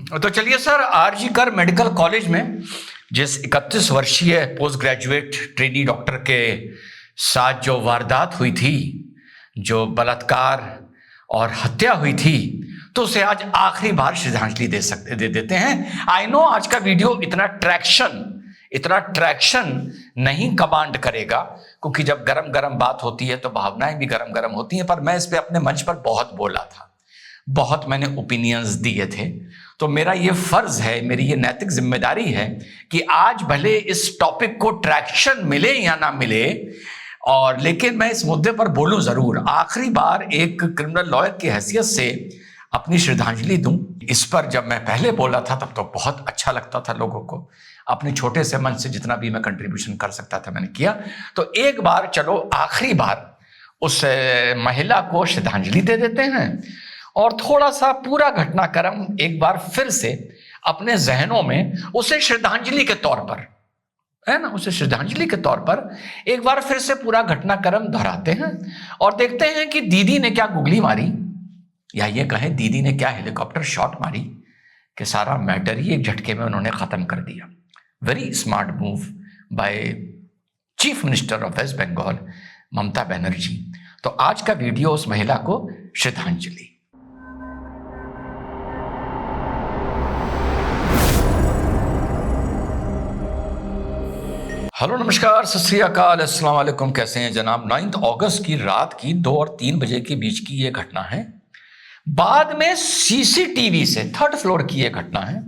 तो चलिए sir, RG कर मेडिकल कॉलेज में जिस 31 वर्षीय पोस्ट ग्रेजुएट ट्रेनी डॉक्टर के साथ जो वारदात हुई थी, जो बलात्कार और हत्या हुई थी, तो उसे आज आखिरी बार श्रद्धांजलि दे देते हैं। आई नो आज का वीडियो इतना ट्रैक्शन नहीं कमांड करेगा, क्योंकि जब गरम गरम बात होती है तो भावनाएं भी गरम गरम होती हैं। पर मैं इस पे अपने मंच पर बहुत बोला था, बहुत मैंने ओपिनियंस दिए थे, तो मेरा ये फर्ज है, मेरी ये नैतिक जिम्मेदारी है कि आज भले इस टॉपिक को ट्रैक्शन मिले या ना मिले, और लेकिन मैं इस मुद्दे पर बोलूं जरूर। आखिरी बार एक क्रिमिनल लॉयर की हैसियत से अपनी श्रद्धांजलि दूं। इस पर जब मैं पहले बोला था तब तो बहुत अच्छा लगता था लोगों को, अपने छोटे से मन से जितना भी मैं कंट्रीब्यूशन कर सकता था मैंने किया। तो एक बार चलो आखिरी बार उस महिला को श्रद्धांजलि दे देते हैं, और थोड़ा सा पूरा घटनाक्रम एक बार फिर से अपने जहनों में उसे श्रद्धांजलि के तौर पर, है ना, उसे श्रद्धांजलि के तौर पर एक बार फिर से पूरा घटनाक्रम दोहराते हैं और देखते हैं कि दीदी ने क्या गुगली मारी, या ये कहें दीदी ने क्या हेलीकॉप्टर शॉट मारी, कि सारा मैटर ही एक झटके में उन्होंने खत्म कर दिया। Very smart move by chief minister of West Bengal Mamata Banerjee. तो आज का वीडियो उस महिला को श्रद्धांजलि। हेलो, नमस्कार, सत श्री अकाल, अस्सलाम वालेकुम। कैसे हैं जनाब? 9 अगस्त की रात की 2 और 3 बजे के बीच की ये घटना है। बाद में सीसीटीवी से 3rd फ्लोर की ये घटना है।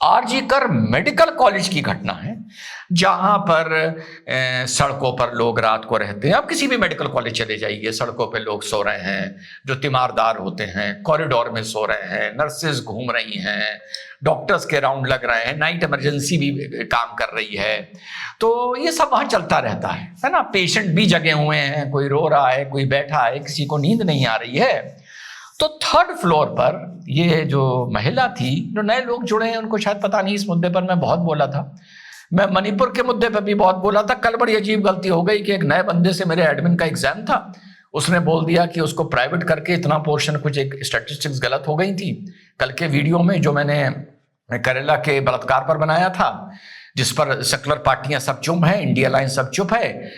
आरजी कर मेडिकल कॉलेज की घटना है, जहां पर सड़कों पर लोग रात को रहते हैं। आप किसी भी मेडिकल कॉलेज चले जाइए, सड़कों पे लोग सो रहे हैं, जो तीमारदार होते हैं कॉरिडोर में सो रहे हैं, नर्सेज घूम रही हैं, डॉक्टर्स के राउंड लग रहे हैं, नाइट इमरजेंसी भी काम कर रही है। तो ये सब वहाँ चलता रहता है ना। पेशेंट भी जगे हुए हैं, कोई रो रहा है, कोई बैठा है, किसी को नींद नहीं आ रही है। तो 3rd फ्लोर पर ये जो महिला थी, जो नए लोग जुड़े हैं उनको शायद पता नहीं, इस मुद्दे पर मैं बहुत बोला था। मैं मणिपुर के मुद्दे पर भी बहुत बोला था। कल बड़ी अजीब गलती हो गई कि एक नए बंदे से मेरे एडमिन का एग्जाम था, उसने बोल दिया कि उसको प्राइवेट करके इतना पोर्शन, कुछ एक स्टैटिस्टिक्स गलत हो गई थी। कल के वीडियो में जो मैंने केरला के बलात्कार पर बनाया था, जिस पर सेकुलर पार्टियां सब चुप है, इंडिया लाइन सब चुप है,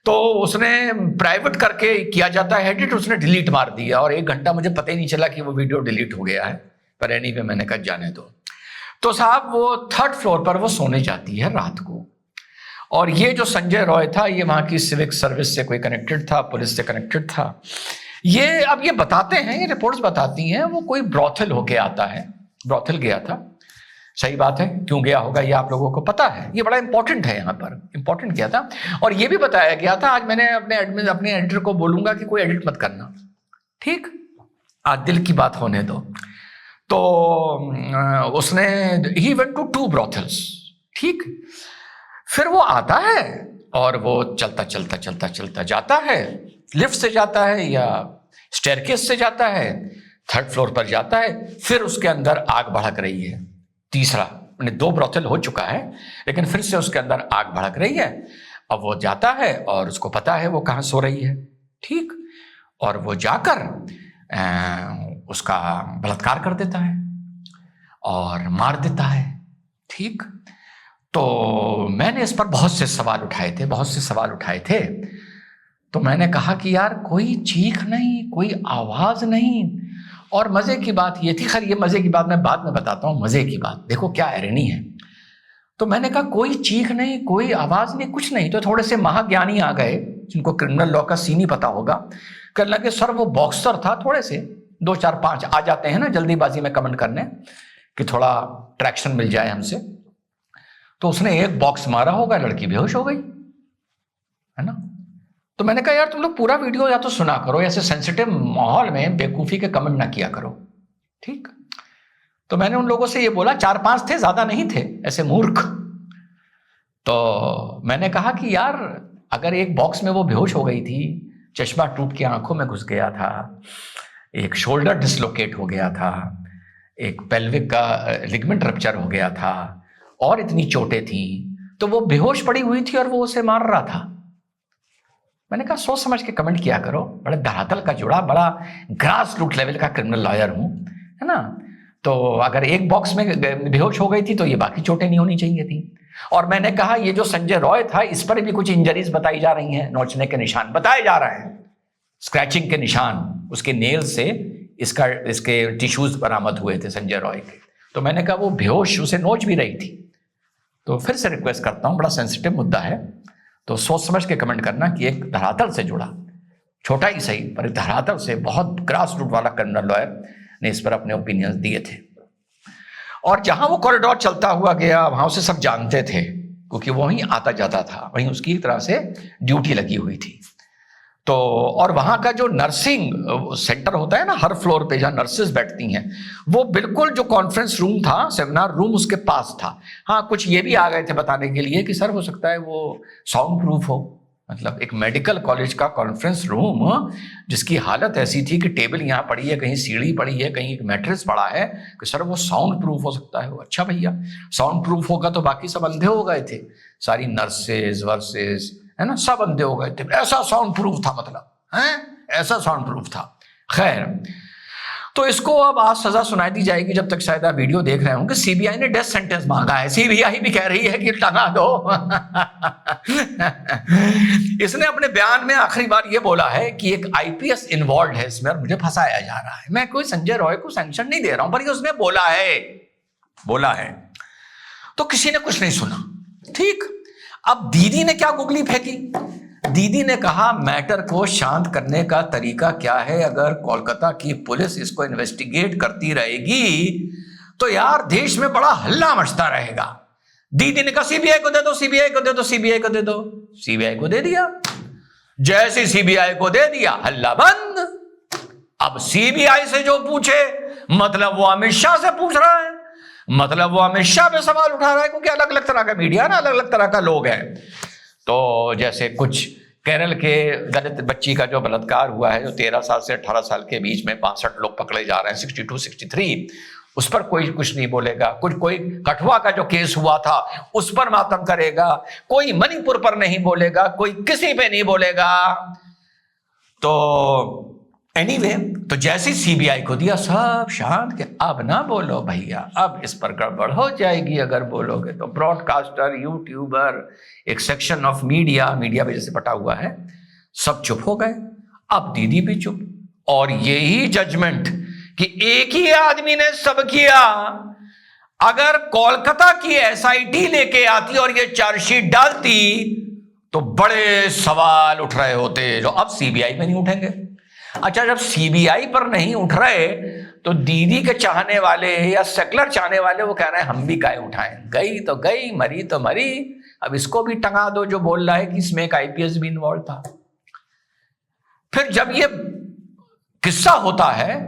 तो उसने प्राइवेट करके किया जाता है एडिट, उसने डिलीट मार दिया और 1 घंटा मुझे पता ही नहीं चला कि वो वीडियो डिलीट हो गया है। पर एनीवे मैंने कहा जाने दो। तो साहब वो 3rd फ्लोर पर वो सोने जाती है रात को, और ये जो संजय रॉय था, ये वहां की सिविक सर्विस से कोई कनेक्टेड था, पुलिस से कनेक्टेड था। ये अब ये बताते हैं, ये रिपोर्ट्स बताती हैं, वो कोई ब्रॉथल होके आता है, ब्रॉथल गया था। सही बात है, क्यों गया होगा ये आप लोगों को पता है, ये बड़ा इंपॉर्टेंट है, यहाँ पर इंपॉर्टेंट किया था। और ये भी बताया गया था, आज मैंने अपने एडिटर को बोलूंगा कि कोई एडिट मत करना, ठीक, आज दिल की बात होने दो। तो उसने ही वेंट टू 2 ब्रॉथल्स, ठीक। फिर वो आता है और वो चलता जाता है, लिफ्ट से जाता है या स्टेयरकेस से जाता है, 3rd फ्लोर पर जाता है। फिर उसके अंदर आग भड़क रही है। तीसरा, 2 ब्रॉथल हो चुका है, लेकिन फिर से उसके अंदर आग भड़क रही है। अब वो जाता है और उसको पता है वो कहाँ सो रही है, ठीक, और वो जाकर उसका बलात्कार कर देता है और मार देता है, ठीक। तो मैंने इस पर बहुत से सवाल उठाए थे। तो मैंने कहा कि यार कोई चीख नहीं, कोई आवाज नहीं। और मजे की बात ये थी, खैर ये मजे की बात मैं बाद में बताता हूँ, मजे की बात देखो क्या एरनी है। तो मैंने कहा कोई चीख नहीं, कोई आवाज नहीं, कुछ नहीं। तो थोड़े से महाज्ञानी आ गए, जिनको क्रिमिनल लॉ का सीन ही पता होगा, कहने लगे सर वो बॉक्सर था। थोड़े से 2 4 5 आ जाते हैं ना जल्दीबाजी में कमेंट करने, कि थोड़ा ट्रैक्शन मिल जाए हमसे। तो उसने एक बॉक्स मारा होगा, लड़की बेहोश हो गई, है ना। तो मैंने कहा यार तुम लोग पूरा वीडियो या तो सुना करो, ऐसे सेंसिटिव माहौल में बेवकूफी के कमेंट ना किया करो, ठीक। तो मैंने उन लोगों से ये बोला, 4-5 थे, ज्यादा नहीं थे, ऐसे मूर्ख। तो मैंने कहा कि यार अगर एक बॉक्स में वो बेहोश हो गई थी, चश्मा टूट के आंखों में घुस गया था, एक शोल्डर डिसलोकेट हो गया था, एक पेल्विक का लिगामेंट रप्चर हो गया था, और इतनी चोटें थी, तो वो बेहोश पड़ी हुई थी और वो उसे मार रहा था। मैंने कहा सोच समझ के कमेंट किया करो, बड़े धरातल का जुड़ा, बड़ा ग्रास रूट लेवल का क्रिमिनल लॉयर हूं, है ना। तो अगर एक बॉक्स में बेहोश हो गई थी तो ये बाकी चोटें नहीं होनी चाहिए थी। और मैंने कहा ये जो संजय रॉय था इस पर भी कुछ इंजरीज बताई जा रही हैं, नोचने के निशान बताए जा रहे हैं, स्क्रैचिंग के निशान, उसके नेल से इसके टिश्यूज बरामद हुए थे संजय रॉय के। तो मैंने कहा वो बेहोश उसे नोच भी रही थी। तो फिर से रिक्वेस्ट करता हूं, बड़ा सेंसिटिव मुद्दा है, तो सोच समझ के कमेंट करना कि एक धरातल से जुड़ा, छोटा ही सही पर धरातल से बहुत ग्रास रूट वाला क्रिमिनल लॉयर ने इस पर अपने ओपिनियंस दिए थे। और जहां वो कॉरिडोर चलता हुआ गया वहां उसे सब जानते थे, क्योंकि वो वहीं आता जाता था, वहीं उसकी एक तरह से ड्यूटी लगी हुई थी। तो और वहां का जो नर्सिंग सेंटर होता है ना, हर फ्लोर पे जहां नर्सेज बैठती हैं, वो बिल्कुल जो कॉन्फ्रेंस रूम था, सेमिनार रूम उसके पास था। हाँ, कुछ ये भी आ गए थे बताने के लिए कि सर हो सकता है वो साउंड प्रूफ हो, मतलब एक मेडिकल कॉलेज का कॉन्फ्रेंस रूम जिसकी हालत ऐसी थी कि टेबल यहाँ पड़ी है, कहीं सीढ़ी पड़ी है, कहीं एक मैट्रेस पड़ा है, कि सर वो साउंड प्रूफ हो सकता है। वो अच्छा भैया, साउंड प्रूफ होगा तो बाकी सब अंधे हो गए थे, सारी नर्सेज वर्सेज है ना, सब अंधे हो गए थे, ऐसा साउंड प्रूफ था, मतलब है ऐसा साउंड प्रूफ था। खैर, तो इसको अब आज सजा सुनाई दी जाएगी जब तक शायद आप वीडियो देख रहे होंगे। सीबीआई ने डेथ सेंटेंस मांगा है, सीबीआई भी कह रही है कि टंगा दो। इसने अपने बयान में आखिरी बार ये बोला है कि एक आईपीएस इन्वॉल्व है इसमें और मुझे फंसाया जा रहा है। मैं कोई संजय रॉय को सैंक्शन नहीं दे रहा हूं, पर ये उसने बोला है तो किसी ने कुछ नहीं सुना। ठीक, अब दीदी ने क्या गुगली फेंकी, दीदी ने कहा मैटर को शांत करने का तरीका क्या है, अगर कोलकाता की पुलिस इसको इन्वेस्टिगेट करती रहेगी तो यार देश में बड़ा हल्ला मचता रहेगा। दीदी ने कहा सीबीआई को दे दो, सीबीआई को दे दो, सीबीआई को दे दो। सीबीआई को दे दिया, जैसे सीबीआई को दे दिया हल्ला बंद। अब सीबीआई से जो पूछे मतलब वो अमित शाह से पूछ रहा है, मतलब वो अमित शाह पे सवाल उठा रहा है, क्योंकि अलग अलग तरह का मीडिया ना, अलग अलग तरह का लोग हैं। तो जैसे कुछ केरल के दलित बच्ची का जो बलात्कार हुआ है, जो 13 साल से 18 साल के बीच में 65 लोग पकड़े जा रहे हैं, 62, 63, उस पर कोई कुछ नहीं बोलेगा। कोई कठुआ का जो केस हुआ था उस पर मातम करेगा, कोई मणिपुर पर नहीं बोलेगा, कोई किसी पे नहीं बोलेगा। तो एनीवे, तो जैसे सीबीआई को दिया सब शांत के अब ना बोलो भैया, अब इस पर गड़बड़ हो जाएगी अगर बोलोगे तो। ब्रॉडकास्टर, यूट्यूबर, एक सेक्शन ऑफ मीडिया पे जैसे बटा हुआ है, सब चुप हो गए। अब दीदी भी चुप, और यही जजमेंट कि एक ही आदमी ने सब किया। अगर कोलकाता की एसआईटी लेके आती और ये चार्जशीट डालती तो बड़े सवाल उठ रहे होते, जो अब सीबीआई में नहीं उठेंगे। अच्छा, जब सीबीआई पर नहीं उठ रहे तो दीदी के चाहने वाले या सेकुलर चाहने वाले वो कह रहे हैं हम भी काय उठाएं, गई तो गई, मरी तो मरी, अब इसको भी टंगा दो, जो बोल रहा है कि इसमें एक आईपीएस भी इन्वॉल्व था। फिर जब ये किस्सा होता है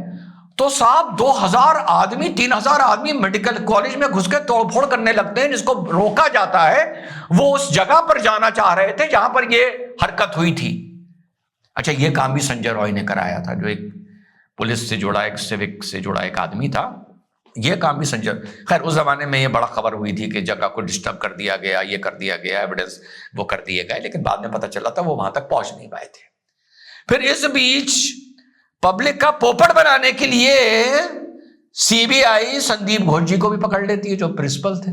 तो साहब 2000 आदमी 3000 आदमी मेडिकल कॉलेज में घुस के तोड़फोड़ करने लगते हैं, जिसको रोका जाता है। वो उस जगह पर जाना चाह रहे थे जहां पर ये हरकत हुई थी। अच्छा, ये काम भी संजय रॉय ने कराया था, जो एक पुलिस से जुड़ा, एक सिविक से जुड़ा एक आदमी था। ये काम भी संजय, खैर उस जमाने में ये बड़ा खबर हुई थी कि जगह को डिस्टर्ब कर दिया गया, ये कर दिया गया, एविडेंस वो कर दिए गए, लेकिन बाद में पता चला था वो वहां तक पहुंच नहीं पाए थे। फिर इस बीच पब्लिक का पोपट बनाने के लिए सीबीआई संदीप घोष जी को भी पकड़ लेती है, जो प्रिंसिपल थे।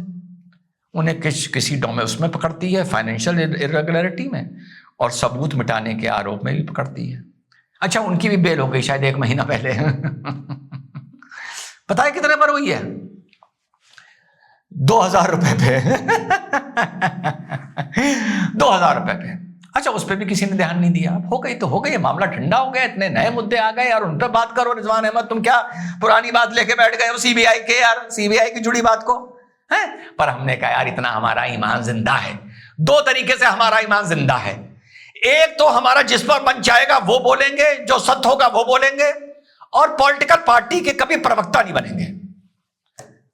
उन्हें किसी उसमें पकड़ती है, फाइनेंशियल इरेगुलरिटी में, और सबूत मिटाने के आरोप में भी पकड़ती है। अच्छा, उनकी भी बेल हो गई शायद 1 महीना पहले। पता है कितने पर हुई है? 2000 रुपए पे। 2000 रुपए पे। अच्छा, उस पर भी किसी ने ध्यान नहीं दिया। हो गई तो हो गई, मामला ठंडा हो गया, इतने नए मुद्दे आ गए और उन पर बात करो। रिजवान अहमद, तुम क्या पुरानी बात लेके बैठ गए हो सीबीआई के, यार सीबीआई की जुड़ी बात को है। पर हमने कहा यार इतना हमारा ईमान जिंदा है। 2 तरीके से हमारा ईमान जिंदा है। एक तो हमारा जिस पर मन चाहेगा वो बोलेंगे, जो सत्य होगा वो बोलेंगे, और पॉलिटिकल पार्टी के कभी प्रवक्ता नहीं बनेंगे।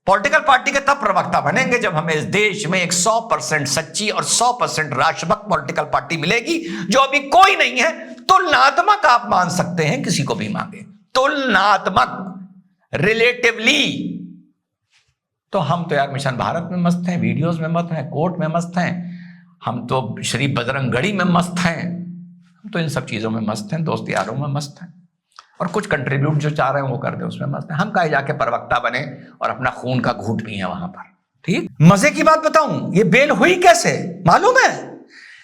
पॉलिटिकल पार्टी के तब प्रवक्ता बनेंगे जब हमें इस देश में एक 100% सच्ची और 100% राष्ट्रभक्त पॉलिटिकल पार्टी मिलेगी, जो अभी कोई नहीं है। तुलनात्मक आप मान सकते हैं, किसी को भी मांगे, तुलनात्मक, रिलेटिवली। तो हम तो यार मिशन भारत में मस्त हैं, वीडियोस में मस्त हैं, कोर्ट में मस्त हैं, हम तो श्री बजरंगगढ़ी में मस्त हैं, हम तो इन सब चीजों में मस्त हैं, दोस्त यारों में मस्त हैं। और कुछ कंट्रीब्यूट जो चाह रहे हैं वो कर दे, उसमें मस्त है। हम कहीं जाके प्रवक्ता बने और अपना खून का घूंट पिए वहां पर। ठीक, मजे की बात बताऊं, ये बेल हुई कैसे मालूम है?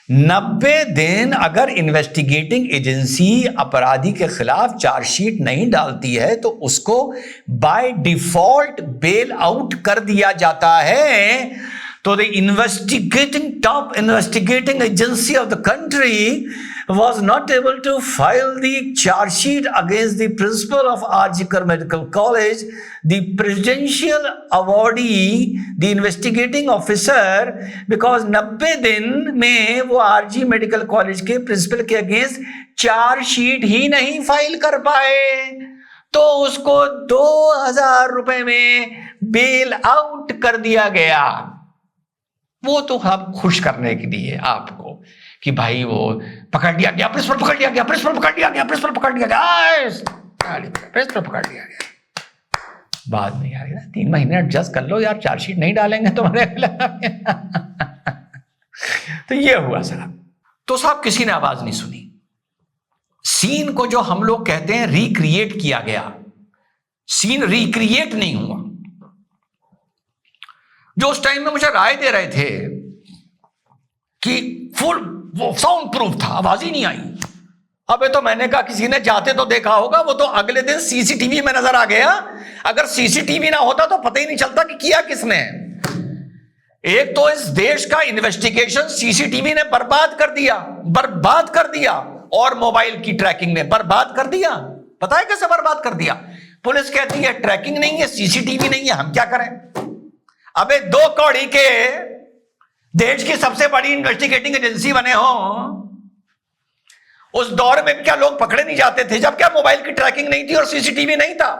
90 दिन अगर इन्वेस्टिगेटिंग एजेंसी अपराधी के खिलाफ चार्जशीट नहीं डालती है तो उसको बाय डिफॉल्ट बेल आउट कर दिया जाता है। तो the top investigating agency of the country was not able to file the charge sheet against the principal of R.G. Kar Medical College. The presidential awardee, the investigating officer, because 90 दिन में वो R.G. Medical College के principal के against charge sheet ही नहीं file कर पाए, तो उसको 2000 रुपए में बेल आउट कर दिया गया। वो तो हम खुश करने के लिए आपको कि भाई वो पकड़ लिया गया, प्रिंसिपल पकड़ लिया गया, प्रिंसिपल पकड़ लिया गया, प्रिंसिपल पकड़ लिया गया, प्रिंसिपल पकड़ लिया गया। बाद में यार 3 महीने एडजस्ट कर लो यार, चार्जशीट नहीं डालेंगे तुम्हारे तो ये हुआ साहब। तो साहब किसी ने आवाज नहीं सुनी। सीन को जो हम लोग कहते हैं रिक्रिएट किया गया, सीन रिक्रिएट नहीं हुआ। जो उस टाइम में मुझे राय दे रहे थे कि फुल वो साउंड प्रूफ था, आवाज ही नहीं आई। अबे तो मैंने कहा किसी ने जाते तो देखा होगा, वो तो अगले दिन सीसीटीवी में नजर आ गया। अगर सीसीटीवी ना होता तो पता ही नहीं चलता कि किया किसने। एक तो इस देश का इन्वेस्टिगेशन सीसीटीवी ने बर्बाद कर दिया, बर्बाद कर दिया, और मोबाइल की ट्रैकिंग ने बर्बाद कर दिया। पता है कैसे बर्बाद कर दिया? पुलिस कहती है ट्रैकिंग नहीं है, सीसीटीवी नहीं है, हम क्या करें? अबे 2 कौड़ी के देश की सबसे बड़ी इन्वेस्टिगेटिंग एजेंसी बने हो, उस दौर में क्या लोग पकड़े नहीं जाते थे जब क्या मोबाइल की ट्रैकिंग नहीं थी और सीसीटीवी नहीं था?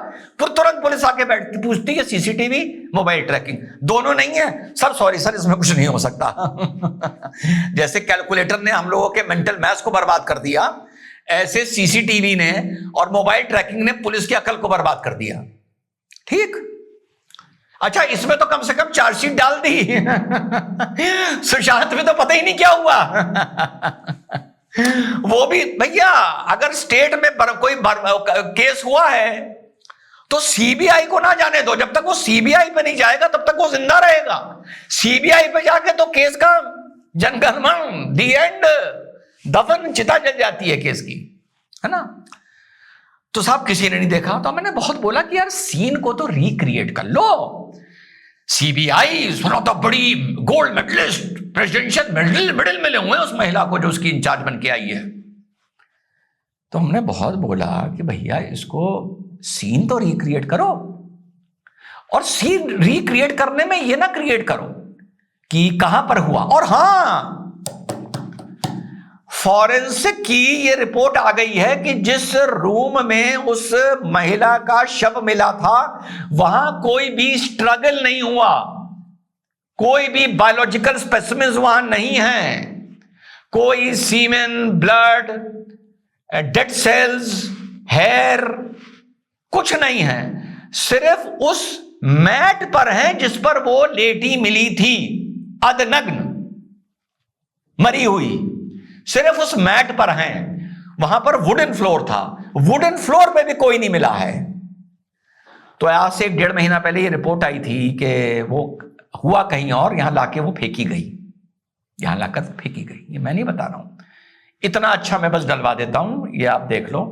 फिर तुरंत पुलिस आके बैठती, पूछती है सीसीटीवी मोबाइल ट्रैकिंग दोनों नहीं है। सर सॉरी सर, इसमें कुछ नहीं हो सकता जैसे कैलकुलेटर ने हम लोगों के मेंटल मैथ्स को बर्बाद कर दिया, ऐसे सीसीटीवी ने और मोबाइल ट्रैकिंग ने पुलिस की अकल को बर्बाद कर दिया। ठीक, अच्छा इसमें तो कम से कम चार्जशीट डाल दी सुशांत में तो पता ही नहीं क्या हुआ वो भी भैया, अगर स्टेट में कोई केस हुआ है तो सीबीआई को ना जाने दो। जब तक वो सीबीआई पे नहीं जाएगा तब तक वो जिंदा रहेगा। सीबीआई पे जाके तो केस का जनगणमन, दी एंड, दफन चिता जल जाती है केस की, है ना। तो साहब किसी ने नहीं देखा, तो मैंने बहुत बोला कि यार सीन को तो रिक्रिएट कर लो। सीबीआई सुनो तो बड़ी गोल्ड मेडलिस्ट, प्रेसिडेंशियल मेडल मिले हुए उस महिला को जो उसकी इंचार्ज बन के आई है। तो हमने बहुत बोला कि भैया इसको सीन तो रिक्रिएट करो, और सीन रिक्रिएट करने में ये ना क्रिएट करो कि कहां पर हुआ। और हां, फॉरेंसिक की ये रिपोर्ट आ गई है कि जिस रूम में उस महिला का शव मिला था वहां कोई भी स्ट्रगल नहीं हुआ, कोई भी बायोलॉजिकल स्पेसिमेंस वहां नहीं है, कोई सीमेन, ब्लड, डेड सेल्स, हेयर कुछ नहीं है। सिर्फ उस मैट पर है जिस पर वो लेटी मिली थी, अधनग्न मरी हुई, सिर्फ उस मैट पर हैं। वहां पर वुडन फ्लोर था, वुडन फ्लोर पे भी कोई नहीं मिला है। तो आज से 1.5 महीना पहले ये रिपोर्ट आई थी कि वो हुआ कहीं और, यहां लाके वो फेंकी गई, यहां लाकर फेंकी गई। ये मैं नहीं बता रहा हूं, इतना अच्छा मैं बस डलवा देता हूं, ये आप देख लो,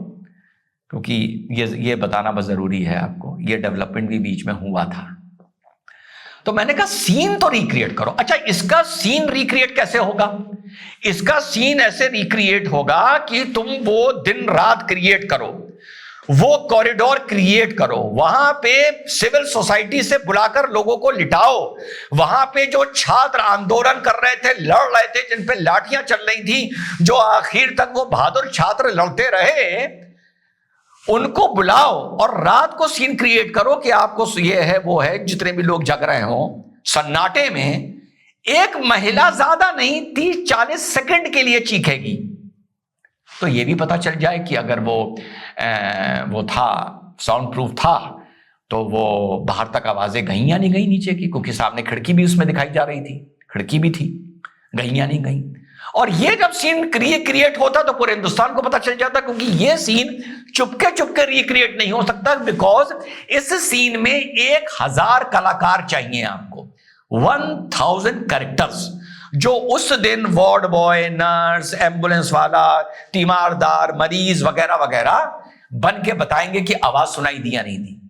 क्योंकि ये बताना बस जरूरी है आपको। ये डेवलपमेंट भी बीच में हुआ था। तो मैंने कहा सीन तो रिक्रिएट करो। अच्छा, इसका सीन रिक्रिएट कैसे होगा? इसका सीन ऐसे रिक्रिएट होगा कि तुम वो दिन रात क्रिएट करो, वो कॉरिडोर क्रिएट करो, वहां पे सिविल सोसाइटी से बुलाकर लोगों को लिटाओ, वहां पे जो छात्र आंदोलन कर रहे थे, लड़ रहे थे, जिन पे लाठियां चल रही थी, जो आखिर तक वो बहादुर छात्र लड़ते रहे, उनको बुलाओ और रात को सीन क्रिएट करो कि आपको ये है वो है, जितने भी लोग जग रहे हो सन्नाटे में, एक महिला ज्यादा नहीं 30-40 सेकंड के लिए चीखेगी, तो ये भी पता चल जाए कि अगर वो था साउंड प्रूफ था तो वो बाहर तक आवाजें गई या नहीं गई नीचे की, क्योंकि सामने खिड़की भी उसमें दिखाई जा रही थी, खिड़की भी थी, गई या नहीं गई। और ये जब सीन क्रिएट होता तो पूरे हिंदुस्तान को पता चल जाता, क्योंकि ये सीन चुपके चुपके रिक्रिएट नहीं हो सकता, बिकॉज इस सीन में 1000 कलाकार चाहिए आपको, 1000 कैरेक्टर्स, जो उस दिन वार्ड बॉय, नर्स, एम्बुलेंस वाला, तीमारदार, मरीज वगैरह वगैरह बन के बताएंगे कि आवाज सुनाई दी या नहीं दी।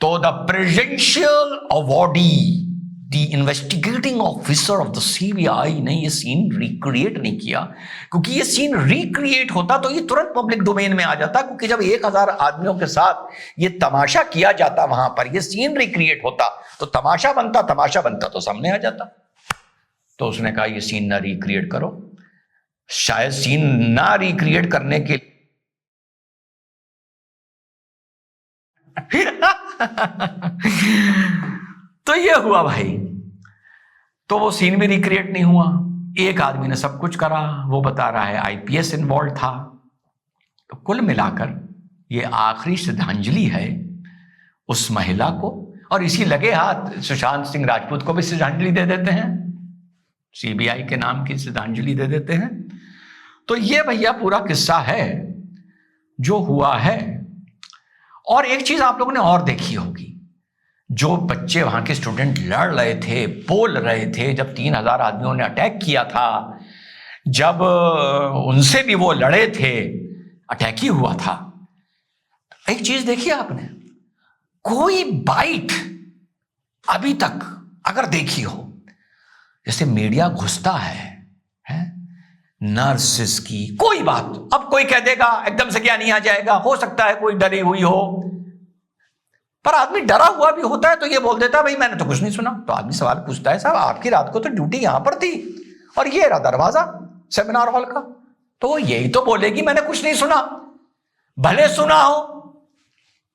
तो the presidential awardee, the investigating officer of the CBI ने ये सीन रिक्रिएट नहीं किया, क्योंकि ये सीन रिक्रिएट होता तो ये तुरंत पब्लिक डोमेन में आ जाता, क्योंकि जब 1000 आदमियों के साथ ये तमाशा किया जाता, वहां पर ये सीन रिक्रिएट होता तो तमाशा बनता तो सामने आ जाता। तो उसने कहा ये सीन ना रिक्रिएट करो, शायद सीन ना रिक्रिएट करने के तो ये हुआ भाई, तो वो सीन भी रिक्रिएट नहीं हुआ। एक आदमी ने सब कुछ करा, वो बता रहा है आईपीएस इन्वॉल्व था। तो कुल मिलाकर ये आखिरी श्रद्धांजलि है उस महिला को, और इसी लगे हाथ सुशांत सिंह राजपूत को भी श्रद्धांजलि दे देते हैं, सीबीआई के नाम की श्रद्धांजलि दे देते हैं। तो ये भैया पूरा किस्सा है जो हुआ है। और एक चीज आप लोगों ने और देखी होगी, जो बच्चे वहां के स्टूडेंट लड़ रहे थे, बोल रहे थे, जब 3000 आदमियों ने अटैक किया था, जब उनसे भी वो लड़े थे, अटैक ही हुआ था। एक चीज देखी आपने, कोई बाइट अभी तक अगर देखी हो, जैसे मीडिया घुसता है नर्सिस की कोई बात, अब कोई कह देगा एकदम से क्या नहीं आ जाएगा, हो सकता है कोई डरी हुई हो, पर आदमी डरा हुआ भी होता है तो ये बोल देता है भाई मैंने तो कुछ नहीं सुना। तो आदमी सवाल पूछता है साहब आपकी रात को तो ड्यूटी यहां पर थी और ये रहा दरवाजा सेमिनार हॉल का, तो वो यही तो बोलेगी मैंने कुछ नहीं सुना, भले सुना हो,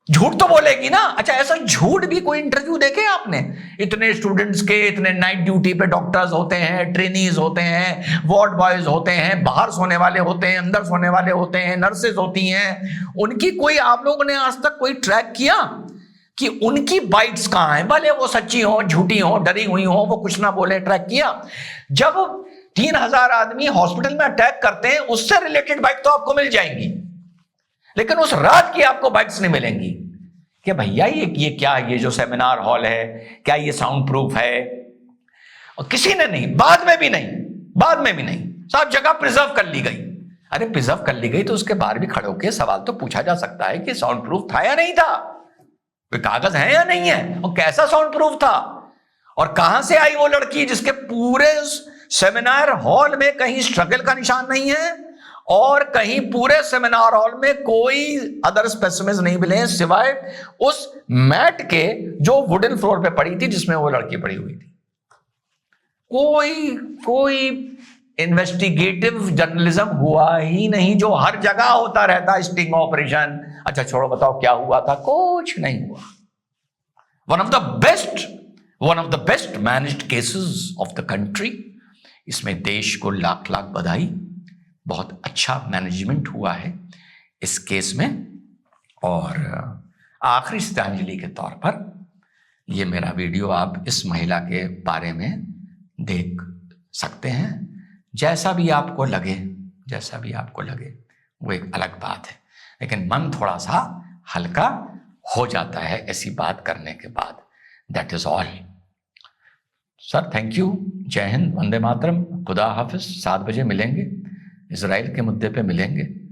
झूठ तो बोलेगी ना। अच्छा ऐसा झूठ भी कोई इंटरव्यू देखे आपने? इतने स्टूडेंट्स के, इतने नाइट ड्यूटी पे डॉक्टर्स होते हैं, ट्रेनीज होते हैं, वार्ड बॉयज होते हैं, बाहर सोने वाले होते हैं, अंदर सोने वाले होते हैं, नर्सेज होती हैं, उनकी कोई आप लोगों ने आज तक कोई ट्रैक किया कि उनकी बाइट्स कहां हैं? भले वो सच्ची हो, झूठी हो, डरी हुई हो, वो कुछ ना बोले, ट्रैक किया? जब 3000 आदमी हॉस्पिटल में अटैक करते हैं उससे रिलेटेड बाइट तो आपको मिल जाएंगी, लेकिन उस रात की आपको बाइट्स नहीं मिलेंगी कि भैया ये क्या, ये जो सेमिनार हॉल है क्या ये साउंड प्रूफ है? और किसी ने नहीं, बाद में भी नहीं, सब जगह प्रिजर्व कर ली गई। अरे प्रिजर्व कर ली गई तो उसके बाहर भी खड़े होकर सवाल तो पूछा जा सकता है कि साउंड प्रूफ था या नहीं था, कोई कागज है या नहीं है, और कैसा साउंड प्रूफ था, और कहां से आई वो लड़की जिसके पूरे सेमिनार हॉल में कहीं स्ट्रगल का निशान नहीं है और कहीं पूरे सेमिनार हॉल में कोई अदर स्पेसिमेंस नहीं मिले हैं सिवाय उस मैट के जो वुडन फ्लोर पे पड़ी थी जिसमें वो लड़की पड़ी हुई थी। कोई इन्वेस्टिगेटिव जर्नलिज्म हुआ ही नहीं, जो हर जगह होता रहता, स्टिंग ऑपरेशन। अच्छा छोड़ो, बताओ क्या हुआ था? कुछ नहीं हुआ। One of the best managed cases of the country. इसमें देश को लाख लाख बधाई, बहुत अच्छा मैनेजमेंट हुआ है इस केस में। और आखिरी श्रद्धांजलि के तौर पर ये मेरा वीडियो आप इस महिला के बारे में देख सकते हैं। जैसा भी आपको लगे वो एक अलग बात है, लेकिन मन थोड़ा सा हल्का हो जाता है ऐसी बात करने के बाद। That is all sir, thank you, जय हिंद, वंदे मातरम, खुदा हाफिज। 7 बजे मिलेंगे, इजराइल के मुद्दे पे मिलेंगे।